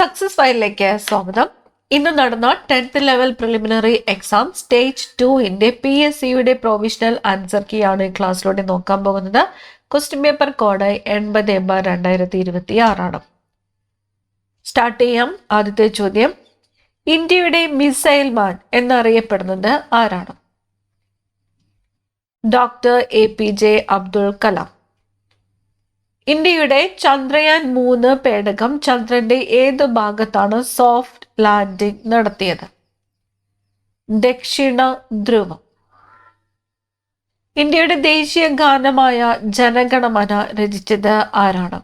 Success ഫയലിലേക്ക് സ്വാഗതം. ഇന്ന് നടന്ന 10th level preliminary exam stage 2ന്റെ PSCയുടെ പ്രൊവിഷണൽ ആൻസർ കീ ആണ് ഈ ക്ലാസ്സിലൂടെ നോക്കാൻ പോകുന്നത്. ക്വസ്റ്റ്യൻ പേപ്പർ കോഡ് 80/2026 ആണ്. സ്റ്റാർട്ട് ചെയ്യാം. ആദ്യത്തെ ചോദ്യം, ഇന്ത്യയുടെ മിസൈൽ മാൻ എന്നറിയപ്പെടുന്നത് ആരാണ്? Doctor APJ Abdul Kalam. ഇന്ത്യയുടെ ചന്ദ്രയാൻ 3 പേടകം ചന്ദ്രന്റെ ഏത് ഭാഗത്താണ് സോഫ്റ്റ് ലാൻഡിംഗ് നടത്തിയത്? ദക്ഷിണ ധ്രുവം. ഇന്ത്യയുടെ ദേശീയ ഗാനമായ ജനഗണമന രചിച്ചത് ആരാണ്?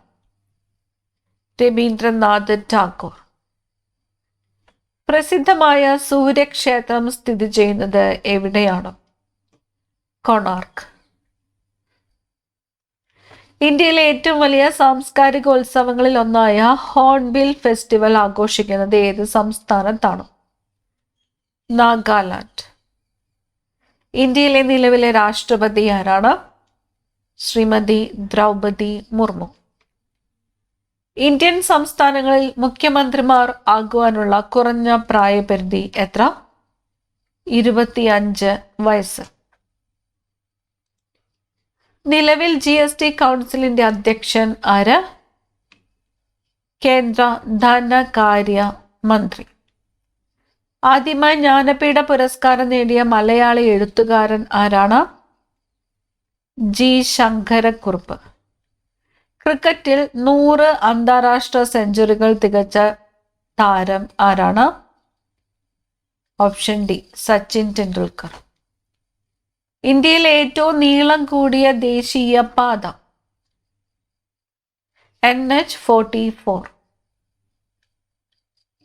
രവീന്ദ്രനാഥ് ടാഗോർ. പ്രസിദ്ധമായ സൂര്യക്ഷേത്രം സ്ഥിതി ചെയ്യുന്നത് എവിടെയാണ്? കൊണാർക്ക്. ഇന്ത്യയിലെ ഏറ്റവും വലിയ സാംസ്കാരികോത്സവങ്ങളിൽ ഒന്നായ ഹോൺബിൽ ഫെസ്റ്റിവൽ ആഘോഷിക്കുന്നത് ഏത് സംസ്ഥാനത്താണ്? നാഗാലാൻഡ്. ഇന്ത്യയിലെ നിലവിലെ രാഷ്ട്രപതി ആരാണ്? ശ്രീമതി ദ്രൗപദി മുർമു. ഇന്ത്യൻ സംസ്ഥാനങ്ങളിൽ മുഖ്യമന്ത്രിമാർ ആകുവാനുള്ള കുറഞ്ഞ പ്രായപരിധി എത്ര? 25 വയസ്സ്. നിലവിൽ GST കൗൺസിലിന്റെ അധ്യക്ഷൻ ആര്? കേന്ദ്ര ധനകാര്യ മന്ത്രി. ആദ്യമായി ജ്ഞാനപീഠ പുരസ്കാരം നേടിയ മലയാളി എഴുത്തുകാരൻ ആരാണ്? G ശങ്കരക്കുറുപ്പ്. ക്രിക്കറ്റിൽ 100 അന്താരാഷ്ട്ര സെഞ്ചുറികൾ തികച്ച താരം ആരാണ്? Option D Sachin Tendulkar. ഇന്ത്യയിലെ ഏറ്റവും നീളം കൂടിയ ദേശീയ പാത? NH-44.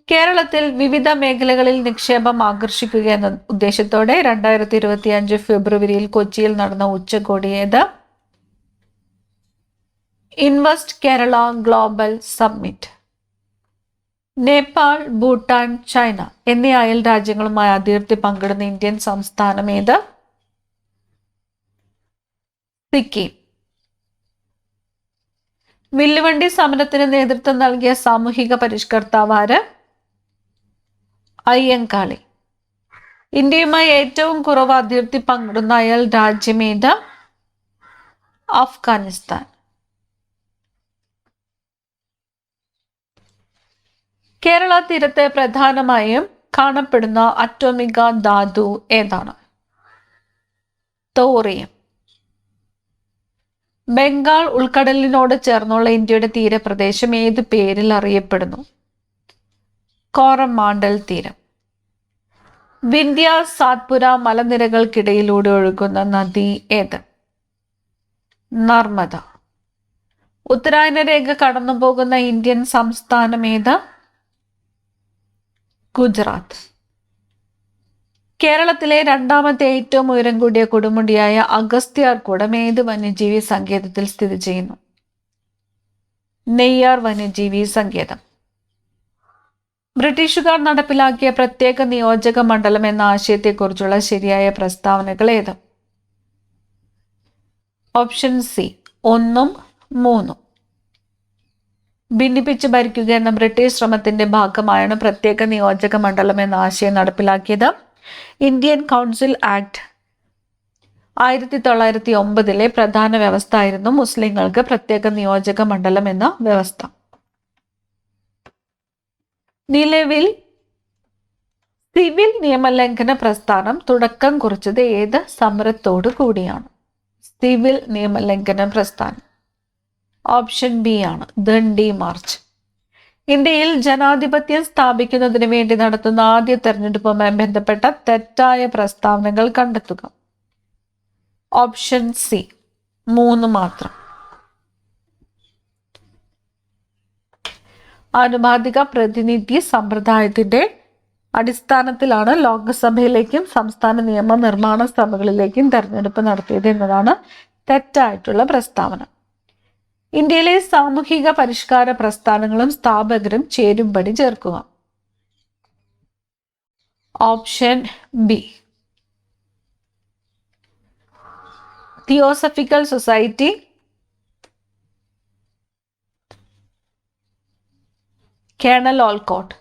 കേരളത്തിൽ വിവിധ മേഖലകളിൽ നിക്ഷേപം ആകർഷിക്കുക എന്ന ഉദ്ദേശത്തോടെ 2025 ഫെബ്രുവരിയിൽ കൊച്ചിയിൽ നടന്ന ഉച്ചകോടി ഏത്? Invest Kerala global summit. Nepal, Bhutan, China എന്നീ അയൽ രാജ്യങ്ങളുമായി അതിർത്തി പങ്കിടുന്ന ഇന്ത്യൻ സംസ്ഥാനം ഏത്? സിക്കിം. വില്ലുവണ്ടി സമരത്തിന് നേതൃത്വം നൽകിയ സാമൂഹിക പരിഷ്കർത്താവ് ആര്? അയ്യങ്കാളി. ഇന്ത്യയുമായി ഏറ്റവും കുറവ് അതിർത്തി പങ്കിടുന്ന അയൽ രാജ്യം ഏത്? അഫ്ഗാനിസ്ഥാൻ. കേരള തീരത്ത് പ്രധാനമായും കാണപ്പെടുന്ന അറ്റോമിക ധാതു ഏതാണ്? തോറിയം. ബംഗാൾ ഉൾക്കടലിനോട് ചേർന്നുള്ള ഇന്ത്യയുടെ തീരപ്രദേശം ഏത് പേരിൽ അറിയപ്പെടുന്നു? കോറമാണ്ടൽ തീരം. വിന്ധ്യ സാത്പുര മലനിരകൾക്കിടയിലൂടെ ഒഴുകുന്ന നദി ഏത്? നർമ്മദ. ഉത്തരായന രേഖ കടന്നുപോകുന്ന ഇന്ത്യൻ സംസ്ഥാനം ഏത്? ഗുജറാത്ത്. കേരളത്തിലെ രണ്ടാമത്തെ ഏറ്റവും ഉയരം കൂടിയ കൊടുമുടിയായ അഗസ്ത്യാർകൂടം ഏത് വന്യജീവി സങ്കേതത്തിൽ സ്ഥിതി ചെയ്യുന്നു? നെയ്യാർ വന്യജീവി സങ്കേതം. ബ്രിട്ടീഷുകാർ നടപ്പിലാക്കിയ പ്രത്യേക നിയോജക മണ്ഡലം എന്ന ആശയത്തെക്കുറിച്ചുള്ള ശരിയായ പ്രസ്താവനകൾ ഏത്? Option C 1 3. ഭിന്നിപ്പിച്ച് ഭരിക്കുക എന്ന ബ്രിട്ടീഷ് ശ്രമത്തിന്റെ ഭാഗമായാണ് പ്രത്യേക നിയോജക മണ്ഡലം എന്ന ആശയം നടപ്പിലാക്കിയത്. ഇന്ത്യൻ കൗൺസിൽ ആക്ട് 1909 പ്രധാന വ്യവസ്ഥ ആയിരുന്നു മുസ്ലിങ്ങൾക്ക് പ്രത്യേക നിയോജക മണ്ഡലം എന്ന വ്യവസ്ഥ. നിലവിൽ സിവിൽ നിയമലംഘന പ്രസ്ഥാനം തുടക്കം കുറിച്ചത് ഏത് സമരത്തോടു കൂടിയാണ്? സിവിൽ നിയമലംഘന പ്രസ്ഥാനം. ഓപ്ഷൻ B ആണ് ദണ്ഡി മാർച്ച്. ഇന്ത്യയിൽ ജനാധിപത്യം സ്ഥാപിക്കുന്നതിന് വേണ്ടി നടത്തുന്ന ആദ്യ തെരഞ്ഞെടുപ്പുമായി ബന്ധപ്പെട്ട തെറ്റായ പ്രസ്താവനകൾ കണ്ടെത്തുക. ഓപ്ഷൻ C 3 മാത്രം. ആനുപാതിക പ്രതിനിധി സമ്പ്രദായത്തിന്റെ അടിസ്ഥാനത്തിലാണ് ലോക്സഭയിലേക്കും സംസ്ഥാന നിയമനിർമ്മാണ സഭകളിലേക്കും തെരഞ്ഞെടുപ്പ് നടത്തിയത് എന്നതാണ് തെറ്റായിട്ടുള്ള പ്രസ്താവന. ഇന്ത്യയിലെ സാമൂഹിക പരിഷ്കാര പ്രസ്ഥാനങ്ങളും സ്ഥാപകരും ചേരുംപടി ചേർക്കുക. Option B theosophical society, colonel Olcott.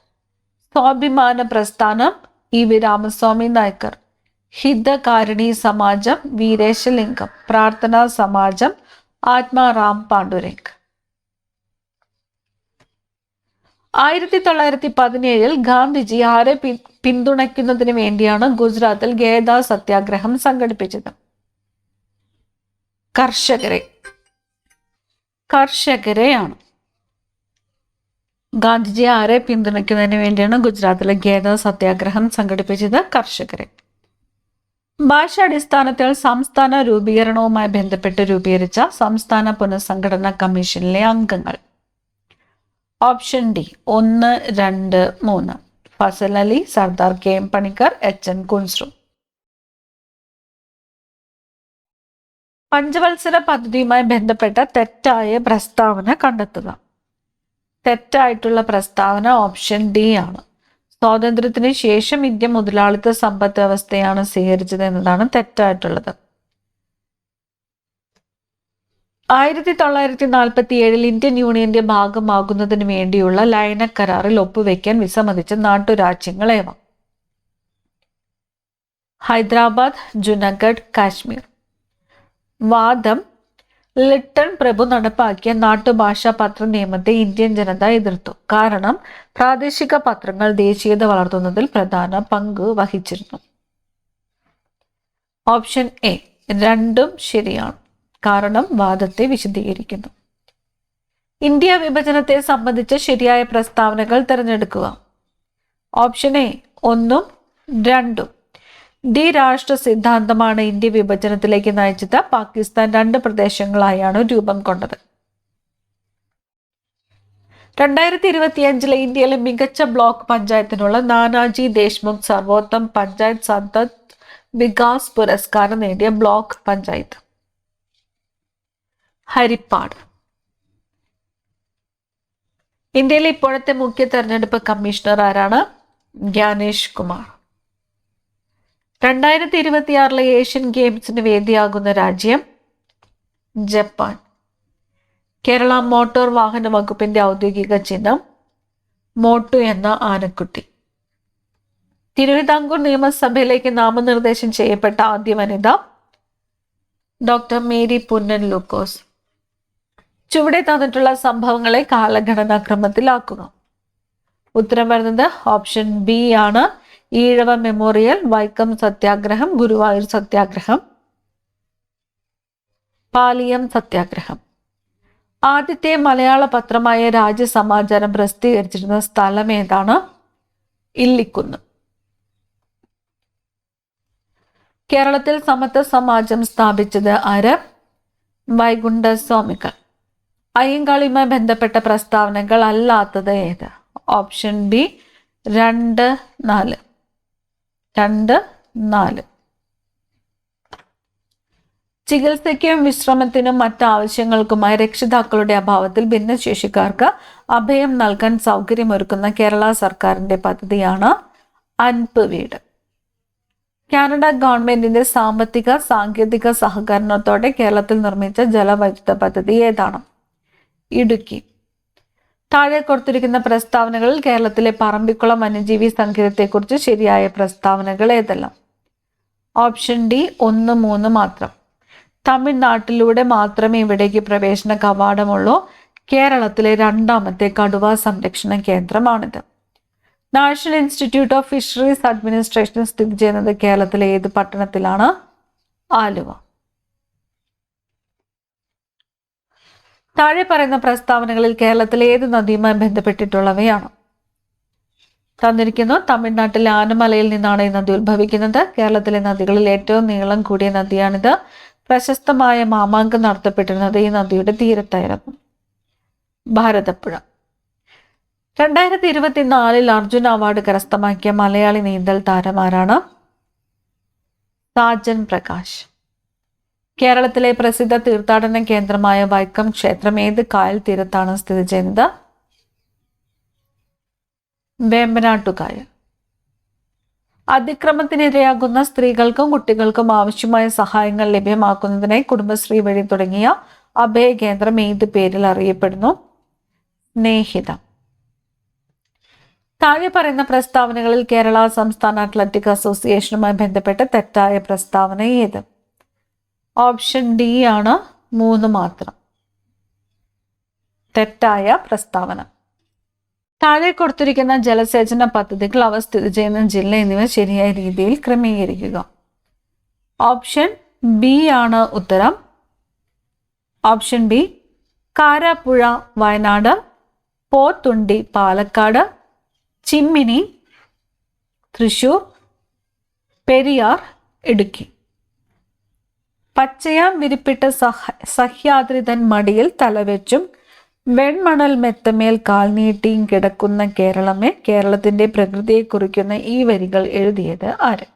സ്വാഭിമാന പ്രസ്ഥാനം ഇ.വി. രാമസ്വാമി നായ്ക്കർ. ഹിതകാരിണി സമാജം വീരേശലിംഗം. പ്രാർത്ഥനാ സമാജം ആത്മാറാം പാണ്ഡുരംഗ്. 1917 ഗാന്ധിജി ആരെ പിന്തുണയ്ക്കുന്നതിന് വേണ്ടിയാണ് ഗുജറാത്തിൽ ഖേദ സത്യാഗ്രഹം സംഘടിപ്പിച്ചത്? കർഷകരെയാണ്. ഗാന്ധിജി ആരെ പിന്തുണയ്ക്കുന്നതിന് വേണ്ടിയാണ് ഗുജറാത്തിലെ ഖേദ സത്യാഗ്രഹം സംഘടിപ്പിച്ചത്? കർഷകരെ. ഭാഷാടിസ്ഥാനത്തിൽ സംസ്ഥാന രൂപീകരണവുമായി ബന്ധപ്പെട്ട് രൂപീകരിച്ച സംസ്ഥാന പുനഃസംഘടനാ കമ്മീഷനിലെ അംഗങ്ങൾ. Option D 1, 2, 3. ഫസൽ അലി, സർദാർ കെ.എം. പണിക്കർ, എച്ച്.എൻ. കുൻസ്രു. പഞ്ചവത്സര പദ്ധതിയുമായി ബന്ധപ്പെട്ട തെറ്റായ പ്രസ്താവന കണ്ടെത്തുക. തെറ്റായിട്ടുള്ള പ്രസ്താവന ഓപ്ഷൻ ഡി ആണ്. സ്വാതന്ത്ര്യത്തിന് ശേഷം ഇന്ത്യ മുതലാളിത്ത സമ്പദ് വ്യവസ്ഥയാണ് സ്വീകരിച്ചത് എന്നതാണ് തെറ്റായിട്ടുള്ളത്. 1947 ഇന്ത്യൻ യൂണിയന്റെ ഭാഗമാകുന്നതിന് വേണ്ടിയുള്ള ലയന കരാറിൽ ഒപ്പുവെക്കാൻ വിസമ്മതിച്ച നാട്ടുരാജ്യങ്ങളേവ? ഹൈദരാബാദ്, ജുനാഗഡ്, കാശ്മീർ. വാദം: ലിട്ടൺ പ്രഭു നടപ്പാക്കിയ നാട്ടുഭാഷാ പത്ര നിയമത്തെ ഇന്ത്യൻ ജനത എതിർത്തു. കാരണം പ്രാദേശിക പത്രങ്ങൾ ദേശീയത വളർത്തുന്നതിൽ പ്രധാന പങ്ക് വഹിച്ചിരുന്നു. ഓപ്ഷൻ എ രണ്ടും ശരിയാണ്. കാരണം വാദത്തെ വിശദീകരിക്കുന്നു. ഇന്ത്യ വിഭജനത്തെ സംബന്ധിച്ച ശരിയായ പ്രസ്താവനകൾ തിരഞ്ഞെടുക്കുക. Option A 1, 2. രാഷ്ട്ര സിദ്ധാന്തമാണ് ഇന്ത്യ വിഭജനത്തിലേക്ക് നയിച്ചത്. പാകിസ്ഥാൻ 2 പ്രദേശങ്ങളായാണ് രൂപം കൊണ്ടത്. 2025 ഇന്ത്യയിലെ മികച്ച ബ്ലോക്ക് പഞ്ചായത്തിനുള്ള നാനാജി ദേശ്മുഖ് സർവോത്തം പഞ്ചായത്ത് സന്തത് വികാസ് പുരസ്കാരം നേടിയ ബ്ലോക്ക് പഞ്ചായത്ത്? ഹരിപ്പാട്. ഇന്ത്യയിലെ ഇപ്പോഴത്തെ മുഖ്യ തെരഞ്ഞെടുപ്പ് കമ്മീഷണർ ആരാണ്? ജ്ഞാനേഷ് കുമാർ. 2026 ഏഷ്യൻ ഗെയിംസിന് വേദിയാകുന്ന രാജ്യം? ജപ്പാൻ. കേരള മോട്ടോർ വാഹന വകുപ്പിന്റെ ഔദ്യോഗിക ചിഹ്നം മോട്ടു എന്ന ആനക്കുട്ടി. തിരുവിതാംകൂർ നിയമസഭയിലേക്ക് നാമനിർദ്ദേശം ചെയ്യപ്പെട്ട ആദ്യ വനിത? ഡോക്ടർ മേരി പുന്നൻ ലൂക്കോസ്. ചുവടെ തന്നിട്ടുള്ള സംഭവങ്ങളെ കാലഗണനാക്രമത്തിലാക്കുക. ഉത്തരം വരുന്നത് ഓപ്ഷൻ ബി ആണ്. ഈഴവ മെമ്മോറിയൽ, വൈക്കം സത്യാഗ്രഹം, ഗുരുവായൂർ സത്യാഗ്രഹം, പാലിയം സത്യാഗ്രഹം. ആദ്യത്തെ മലയാള പത്രമായ രാജ്യസമാചാരം പ്രസിദ്ധീകരിച്ചിരുന്ന സ്ഥലം ഏതാണ്? ഇല്ലിക്കുന്ന്. കേരളത്തിൽ സമത്വ സമാജം സ്ഥാപിച്ചത് ആര്? വൈകുണ്ഠ സ്വാമികൾ. അയ്യങ്കാളിയുമായി ബന്ധപ്പെട്ട പ്രസ്താവനകൾ അല്ലാത്തത് ഏത്? Option B 2, 4. ചികിത്സയ്ക്കും വിശ്രമത്തിനും മറ്റാവശ്യങ്ങൾക്കുമായി രക്ഷിതാക്കളുടെ അഭാവത്തിൽ ഭിന്നശേഷിക്കാർക്ക് അഭയം നൽകാൻ സൗകര്യമൊരുക്കുന്ന കേരള സർക്കാരിന്റെ പദ്ധതിയാണ് അൻപ് വീട്. കാനഡ ഗവൺമെന്റിന്റെ സാമ്പത്തിക സാങ്കേതിക സഹകരണത്തോടെ കേരളത്തിൽ നിർമ്മിച്ച ജലവൈദ്യുത പദ്ധതി ഏതാണ്? ഇടുക്കി. താഴെ കൊടുത്തിരിക്കുന്ന പ്രസ്താവനകളിൽ കേരളത്തിലെ പറമ്പിക്കുളം വന്യജീവി സങ്കേതത്തെക്കുറിച്ച് ശരിയായ പ്രസ്താവനകൾ ഏതെല്ലാം? ഓപ്ഷൻ ഡി 1, 3 മാത്രം. തമിഴ്നാട്ടിലൂടെ മാത്രമേ ഇവിടേക്ക് പ്രവേശന കവാടമുള്ളൂ. കേരളത്തിലെ 2ാമത്തെ കടുവ സംരക്ഷണ കേന്ദ്രമാണിത്. National institute of fisheries administration സ്ഥിതി ചെയ്യുന്നത് കേരളത്തിലെ ഏത് പട്ടണത്തിലാണ്? ആലുവ. താഴെ പറയുന്ന പ്രസ്താവനകളിൽ കേരളത്തിലെ ഏത് നദിയുമായി ബന്ധപ്പെട്ടിട്ടുള്ളവയാണ്? തന്നിരിക്കുന്നു. തമിഴ്നാട്ടിലെ ആനമലയിൽ നിന്നാണ് ഈ നദി ഉത്ഭവിക്കുന്നത്. കേരളത്തിലെ നദികളിൽ ഏറ്റവും നീളം കൂടിയ നദിയാണിത്. പ്രശസ്തമായ മാമാങ്കം നടത്തപ്പെട്ടിരുന്നത് ഈ നദിയുടെ തീരത്തായിരുന്നു. ഭാരതപ്പുഴ. 2024 അർജുന അവാർഡ് കരസ്ഥമാക്കിയ മലയാളി നീന്തൽ താരമാരാണ്? സാജൻ പ്രകാശ്. കേരളത്തിലെ പ്രസിദ്ധ തീർത്ഥാടന കേന്ദ്രമായ വൈക്കം ക്ഷേത്രം ഏത് കായൽ തീരത്താണ് സ്ഥിതി ചെയ്യുന്നത്? വേമ്പനാട്ടുകായൽ. അതിക്രമത്തിനിരയാകുന്ന സ്ത്രീകൾക്കും കുട്ടികൾക്കും ആവശ്യമായ സഹായങ്ങൾ ലഭ്യമാക്കുന്നതിനായി കുടുംബശ്രീ വഴി തുടങ്ങിയ അഭയ കേന്ദ്രം ഏത് പേരിൽ അറിയപ്പെടുന്നു? സ്നേഹിത. താഴെ പറയുന്ന പ്രസ്താവനകളിൽ കേരള സംസ്ഥാന അത്ലറ്റിക് അസോസിയേഷനുമായി ബന്ധപ്പെട്ട തെറ്റായ പ്രസ്താവന ഏത്? ഓപ്ഷൻ ഡി ആണ് 3 മാത്രം തെറ്റായ പ്രസ്താവന. താഴെ കൊടുത്തിരിക്കുന്ന ജലസേചന പദ്ധതികൾ അവ സ്ഥിതി ചെയ്യുന്ന ജില്ല എന്നിവ ശരിയായ രീതിയിൽ ക്രമീകരിക്കുക. ഓപ്ഷൻ ബി ആണ് ഉത്തരം. Option B Karapuzha Wayanad, Pothundi Palakkad, Chimmini Thrissur, Periyar Idukki. പച്ചയാം വിരിപ്പിട്ട് സഹ്യാദ്രിതൻ മടിയിൽ തലവെച്ചും വെൺമണൽ മെത്തമേൽ കാൽ നീട്ടിയും കിടക്കുന്ന കേരളമേ, കേരളത്തിന്റെ പ്രകൃതിയെ കുറിക്കുന്ന ഈ വരികൾ എഴുതിയത് ആര്?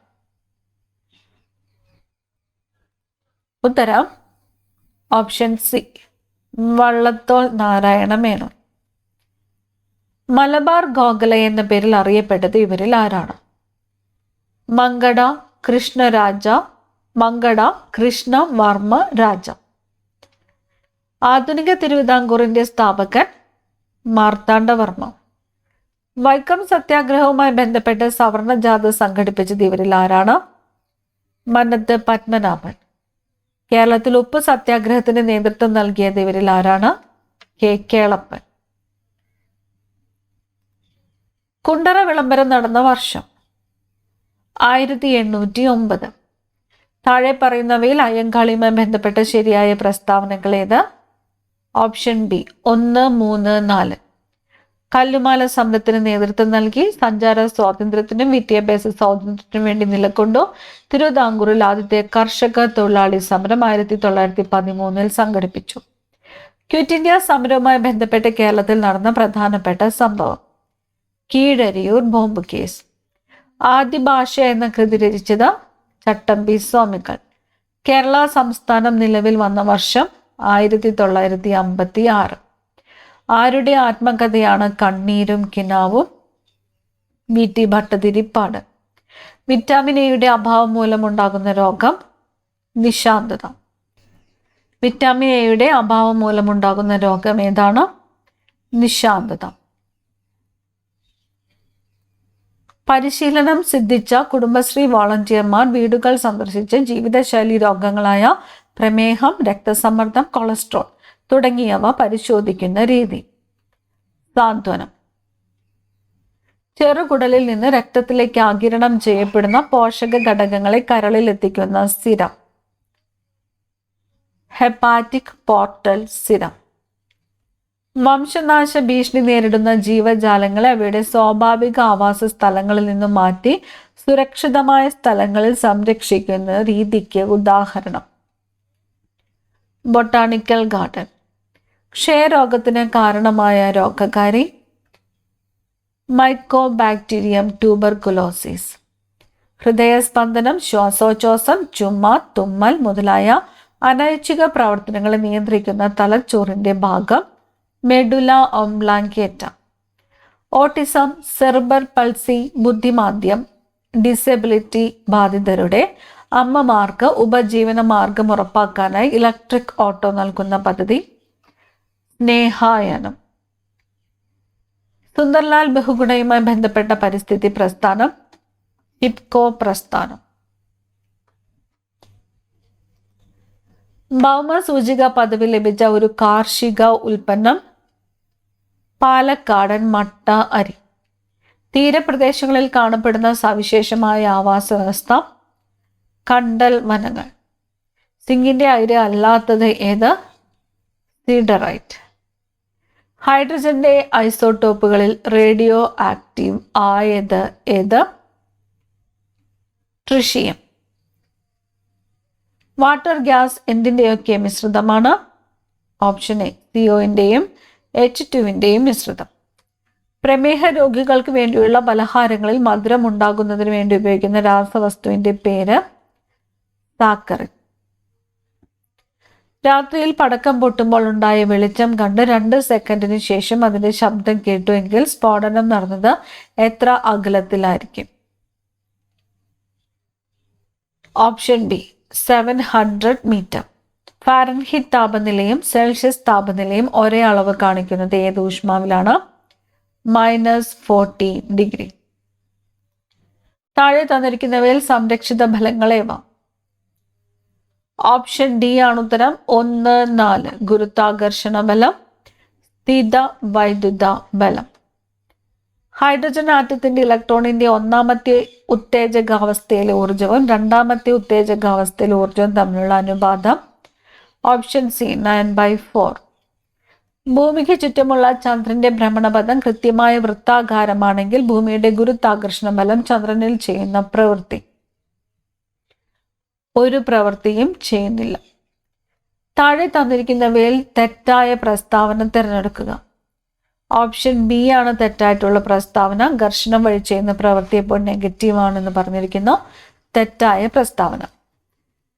ഉത്തരം ഓപ്ഷൻ സി വള്ളത്തോൾ നാരായണ മേനോൻ. മലബാർ ഗോഖല എന്ന പേരിൽ അറിയപ്പെട്ടത് ഇവരിൽ ആരാണ്? മങ്കട കൃഷ്ണരാജ, മങ്കട കൃഷ്ണവർമ്മ രാജ. ആധുനിക തിരുവിതാംകൂറിന്റെ സ്ഥാപകൻ മാർത്താണ്ഡവർമ്മ. വൈക്കം സത്യാഗ്രഹവുമായി ബന്ധപ്പെട്ട് സവർണ ജാഥ സംഘടിപ്പിച്ചത് ഇവരിൽ ആരാണ്? മന്നത്ത് പത്മനാഭൻ. കേരളത്തിൽ ഉപ്പ് സത്യാഗ്രഹത്തിന് നേതൃത്വം നൽകിയത് ഇവരിൽ ആരാണ്? കെ കേളപ്പൻ. കുണ്ടറ വിളംബരം നടന്ന വർഷം 1809. താഴെ പറയുന്നവയിൽ അയ്യങ്കാളിയുമായി ബന്ധപ്പെട്ട ശരിയായ പ്രസ്താവനകൾ ഏത്? Option B 1, 3, 4. കല്ലുമാല സമരത്തിന് നേതൃത്വം നൽകി, സഞ്ചാര സ്വാതന്ത്ര്യത്തിനും വിദ്യാഭ്യാസ സ്വാതന്ത്ര്യത്തിനും വേണ്ടി നിലകൊണ്ടു. തിരുവിതാംകൂറിൽ ആദ്യത്തെ കർഷക തൊഴിലാളി സമരം 1913 സംഘടിപ്പിച്ചു. ക്വിറ്റ് ഇന്ത്യ സമരവുമായി ബന്ധപ്പെട്ട് കേരളത്തിൽ നടന്ന പ്രധാനപ്പെട്ട സംഭവം കീഴരിയൂർ ബോംബ് കേസ്. ആദ്യ ഭാഷ എന്ന കൃതി രചിച്ചത് ചട്ടമ്പി സ്വാമികൾ. കേരള സംസ്ഥാനം നിലവിൽ വന്ന വർഷം 1956. ആരുടെ ആത്മകഥയാണ് കണ്ണീരും കിനാവും? വി.ടി. ഭട്ടതിരിപ്പാട്. വിറ്റാമിൻ എയുടെ അഭാവം മൂലമുണ്ടാകുന്ന രോഗം നിശാന്തത. വിറ്റാമിൻ എയുടെ അഭാവം മൂലമുണ്ടാകുന്ന രോഗം ഏതാണ്? നിശാന്തത. പരിശീലനം സിദ്ധിച്ച കുടുംബശ്രീ വോളണ്ടിയർമാർ വീടുകൾ സന്ദർശിച്ച് ജീവിതശൈലി രോഗങ്ങളായ പ്രമേഹം, രക്തസമ്മർദ്ദം, കൊളസ്ട്രോൾ തുടങ്ങിയവ പരിശോധിക്കുന്ന രീതി. സാന്ത്വനം. ചെറുകുടലിൽ നിന്ന് രക്തത്തിലേക്ക് ആഗിരണം ചെയ്യപ്പെടുന്ന പോഷക ഘടകങ്ങളെ കരളിൽ എത്തിക്കുന്ന സിരം ഹെപ്പാറ്റിക് പോർട്ടൽ സിരം. വംശനാശ ഭീഷണി നേരിടുന്ന ജീവജാലങ്ങളെ അവയുടെ സ്വാഭാവിക ആവാസ സ്ഥലങ്ങളിൽ നിന്നും മാറ്റി സുരക്ഷിതമായ സ്ഥലങ്ങളിൽ സംരക്ഷിക്കുന്ന രീതിക്ക് ഉദാഹരണം ബൊട്ടാണിക്കൽ ഗാർഡൻ. ക്ഷയരോഗത്തിന് കാരണമായ രോഗകാരി മൈക്കോബാക്ടീരിയം ട്യൂബർകുലോസിസ്. ഹൃദയസ്പന്ദനം, ശ്വാസോച്ഛ്വാസം, ചുമ, തുമ്മൽ മുതലായ അനൈച്ഛിക പ്രവർത്തനങ്ങളെ നിയന്ത്രിക്കുന്ന തലച്ചോറിന്റെ ഭാഗം medulla oblongata. Autism, cerebral palsy, ബുദ്ധിമാന്ദ്യം, ഡിസബിലിറ്റി ബാധിതരുടെ അമ്മമാർക്ക് ഉപജീവന മാർഗം ഉറപ്പാക്കാനായി ഇലക്ട്രിക് ഓട്ടോ നൽകുന്ന പദ്ധതി സ്നേഹായനം. സുന്ദർലാൽ ബഹുഗുണയുമായി ബന്ധപ്പെട്ട പരിസ്ഥിതി പ്രസ്ഥാനം ഇപ്കോ പ്രസ്ഥാനം. ഭൗമ സൂചിക പദവി ലഭിച്ച ഒരു കാർഷിക ഉൽപ്പന്നം പാലക്കാടൻ മട്ട അരി. തീരപ്രദേശങ്ങളിൽ കാണപ്പെടുന്ന സവിശേഷമായ ആവാസ വ്യവസ്ഥ കണ്ടൽ വനങ്ങൾ. സിങ്കിന്റെ അയിര് അല്ലാത്തത് ഏത്? സീഡറൈറ്റ്. ഹൈഡ്രജന്റെ ഐസോട്ടോപ്പുകളിൽ റേഡിയോ ആക്റ്റീവ് ആയത് ഏത്? ട്രിഷിയം. വാട്ടർ ഗ്യാസ് എന്തിൻ്റെയൊക്കെ മിശ്രിതമാണ്? ഓപ്ഷൻ എ CO-ൻ്റെയും H2-ൻ്റെയും മിശ്രിതം. പ്രമേഹ രോഗികൾക്ക് വേണ്ടിയുള്ള പലഹാരങ്ങളിൽ മധുരം ഉണ്ടാകുന്നതിന് വേണ്ടി ഉപയോഗിക്കുന്ന രാസവസ്തുവിന്റെ പേര് സാക്കറിൻ. രാത്രിയിൽ പടക്കം പൊട്ടുമ്പോൾ ഉണ്ടായ വെളിച്ചം കണ്ട് 2 സെക്കൻഡിന് ശേഷം അതിന്റെ ശബ്ദം കേട്ടുവെങ്കിൽ സ്ഫോടനം നടന്നത് എത്ര അകലത്തിലായിരിക്കും? Option B 700 metre. ഫാരൻഹീറ്റ് താപനിലയും സെൽഷ്യസ് താപനിലയും ഒരേ അളവ് കാണിക്കുന്നത് ഏത് ഊഷ്മാവിലാണ്? -14 ഡിഗ്രി. താഴെ തന്നിരിക്കുന്നവയിൽ സംരക്ഷിത ഫലങ്ങളേവ? ഓപ്ഷൻ ഡി ആണ് ഉത്തരം. 1, 4 ഗുരുത്വാകർഷണ ബലം, സ്ഥിത വൈദ്യുത ബലം. ഹൈഡ്രജൻ ആറ്റത്തിന്റെ ഇലക്ട്രോണിന്റെ ഒന്നാമത്തെ ഉത്തേജകാവസ്ഥയിലെ ഊർജവും രണ്ടാമത്തെ ഉത്തേജകാവസ്ഥയിലെ ഊർജവും തമ്മിലുള്ള അനുപാതം? Option C 9/4. ഭൂമിക്ക് ചുറ്റുമുള്ള ചന്ദ്രന്റെ ഭ്രമണപഥം കൃത്യമായ വൃത്താകാരമാണെങ്കിൽ ഭൂമിയുടെ ഗുരുത്വാകർഷണ ബലം ചന്ദ്രനിൽ ചെയ്യുന്ന പ്രവൃത്തി? ഒരു പ്രവൃത്തിയും ചെയ്യുന്നില്ല. താഴെ തന്നിരിക്കുന്നവയിൽ തെറ്റായ പ്രസ്താവന തിരഞ്ഞെടുക്കുക. ഓപ്ഷൻ ബി ആണ് തെറ്റായിട്ടുള്ള പ്രസ്താവന. ഘർഷണം വഴി ചെയ്യുന്ന പ്രവൃത്തി ഇപ്പോൾ നെഗറ്റീവ് ആണെന്ന് പറഞ്ഞിരിക്കുന്നു. തെറ്റായ പ്രസ്താവന.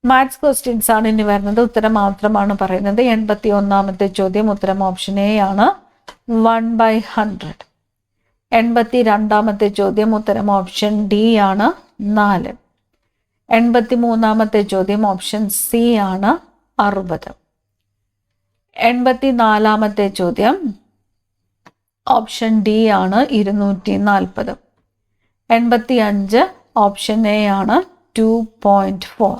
മാത്സ് ക്വസ്റ്റ്യൻസ് ആണ് ഇനി വരുന്നത്. ഉത്തരം മാത്രമാണ് പറയുന്നത്. 81ാമത്തെ ചോദ്യം ഉത്തരം ഓപ്ഷൻ എ ആണ്, 1/100. 82ാമത്തെ ചോദ്യം ഉത്തരം ഓപ്ഷൻ ഡി ആണ്, 4. 83ാമത്തെ ചോദ്യം ഓപ്ഷൻ സി ആണ്, 60. 84ാമത്തെ ചോദ്യം ഓപ്ഷൻ ഡി ആണ്, 240. 85 ഓപ്ഷൻ എ ആണ്, 2.4.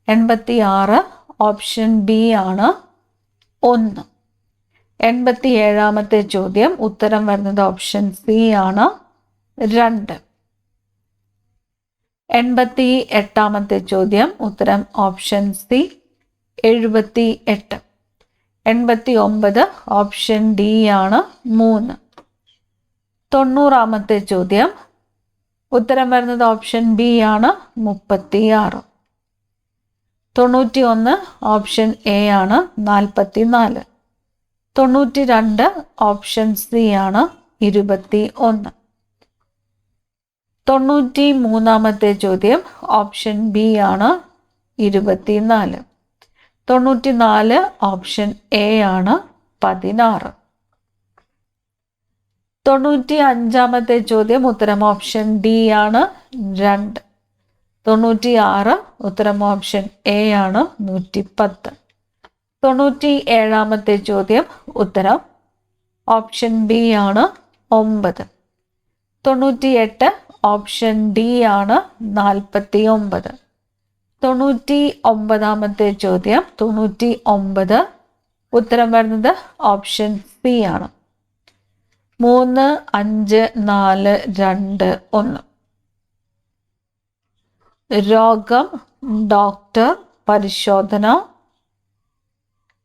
86 ഓപ്ഷൻ ബി ആണ്, 1. 87ാമത്തെ ചോദ്യം ഉത്തരം വരുന്നത് ഓപ്ഷൻ സി ആണ്, 2. 88ാമത്തെ ചോദ്യം ഉത്തരം ഓപ്ഷൻ സി, 78. 89 ഓപ്ഷൻ ഡി ആണ്, 3. 90ാമത്തെ ചോദ്യം ഉത്തരം വരുന്നത് ഓപ്ഷൻ ബി ആണ്, 36. 91 ഓപ്ഷൻ എ ആണ്, 44. 92 ഓപ്ഷൻ സി ആണ്, 21. 93ാമത്തെ ചോദ്യം ഓപ്ഷൻ ബി ആണ്, 24. 94 ഓപ്ഷൻ എ ആണ്, 16. 95ാമത്തെ ചോദ്യം ഉത്തരം ഓപ്ഷൻ ഡി ആണ്, 2. 96 ഉത്തരം ഓപ്ഷൻ എ ആണ്, 110. 97ാമത്തെ ചോദ്യം ഉത്തരം ഓപ്ഷൻ ബി ആണ്, 9. 98 ഓപ്ഷൻ ഡി ആണ്, 49. 99ാമത്തെ ചോദ്യം 99 ഉത്തരം വരുന്നത് ഓപ്ഷൻ സി ആണ്, 3, 5, 4, 2, 1. രോഗം, ഡോക്ടർ, പരിശോധന,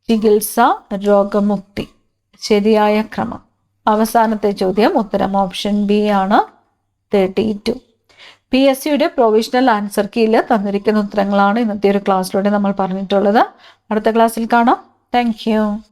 ചികിത്സ, രോഗമുക്തി. ശരിയായ ക്രമം. അവസാനത്തെ ചോദ്യം ഉത്തരം ഓപ്ഷൻ ബി ആണ്, 32. PSCയുടെ പ്രൊവിഷണൽ ആൻസർ കീയിൽ തന്നിരിക്കുന്ന ഉത്തരങ്ങളാണ് ഇന്നത്തെ ഒരു ക്ലാസ്സിലൂടെ നമ്മൾ പറഞ്ഞിട്ടുള്ളത്. അടുത്ത ക്ലാസ്സിൽ കാണാം. Thank you.